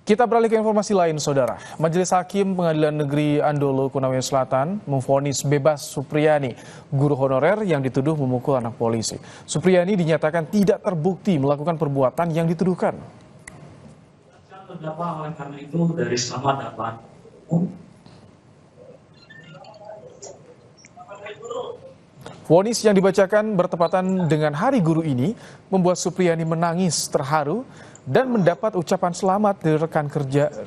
Kita beralih ke informasi lain, Saudara. Majelis Hakim Pengadilan Negeri Andolo, Konawe Selatan, memvonis bebas Supriyani, guru honorer yang dituduh memukul anak polisi. Supriyani dinyatakan tidak terbukti melakukan perbuatan yang dituduhkan. Terdakwa oleh karena itu dari selamat dapat vonis yang dibacakan bertepatan dengan Hari Guru ini membuat Supriyani menangis terharu dan mendapat ucapan selamat dari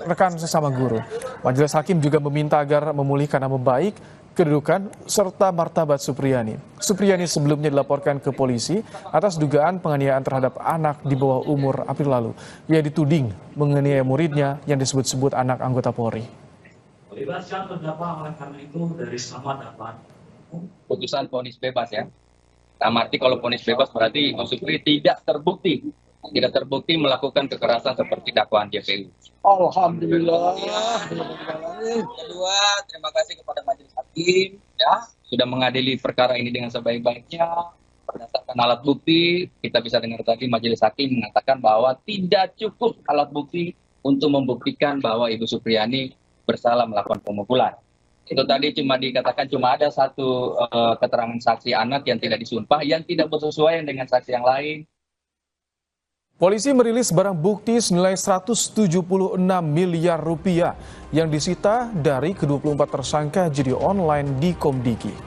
rekan sesama guru. Majelis Hakim juga meminta agar memulihkan nama baik, kedudukan, serta martabat Supriyani. Supriyani sebelumnya dilaporkan ke polisi atas dugaan penganiayaan terhadap anak di bawah umur April lalu. Ia dituding menganiaya muridnya yang disebut-sebut anak anggota Polri. Bebaskan terdakwa oleh karena itu dari selamat dapat putusan vonis bebas ya. Arti kalau vonis bebas berarti Mas Supri tidak terbukti melakukan kekerasan seperti dakwaan JPU. Alhamdulillah. Kedua, terima kasih kepada Majelis Hakim ya sudah mengadili perkara ini dengan sebaik-baiknya. Berdasarkan alat bukti, kita bisa dengar tadi Majelis Hakim mengatakan bahwa tidak cukup alat bukti untuk membuktikan bahwa Ibu Supriyani bersalah melakukan pemukulan. Itu tadi cuma dikatakan cuma ada satu keterangan saksi anak yang tidak disumpah, yang tidak bersesuaian dengan saksi yang lain. Polisi merilis barang bukti senilai 176 miliar rupiah yang disita dari ke-24 tersangka judi online di Komdiki.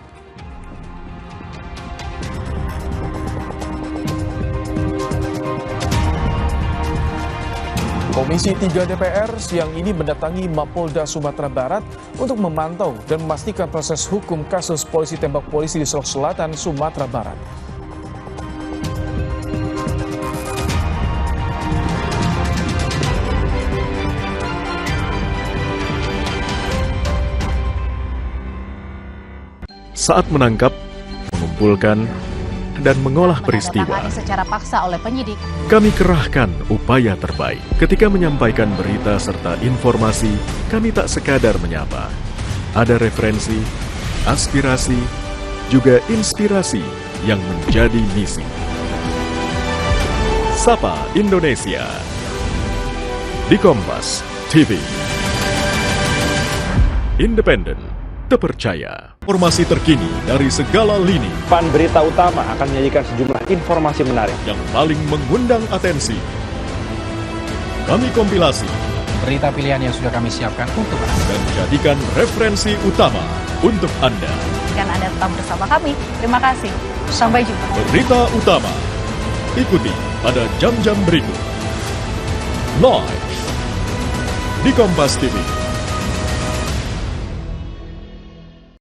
Komisi 3 DPR siang ini mendatangi Mapolda Sumatera Barat untuk memantau dan memastikan proses hukum kasus polisi tembak polisi di Solok Selatan, Sumatera Barat. Saat menangkap, mengumpulkan, dan mengolah peristiwa, secara paksa oleh penyidik. Kami kerahkan upaya terbaik. Ketika menyampaikan berita serta informasi, kami tak sekadar menyapa. Ada referensi, aspirasi, juga inspirasi yang menjadi misi. Sapa Indonesia di Kompas TV. Independen, terpercaya. Informasi terkini dari segala lini. Pan Berita Utama akan menyajikan sejumlah informasi menarik yang paling mengundang atensi. Kami kompilasi berita pilihan yang sudah kami siapkan untuk Anda dan jadikan referensi utama untuk Anda. Dan Anda tetap bersama kami. Terima kasih. Sampai jumpa. Berita utama ikuti pada jam-jam berikut. Live di Kompas TV.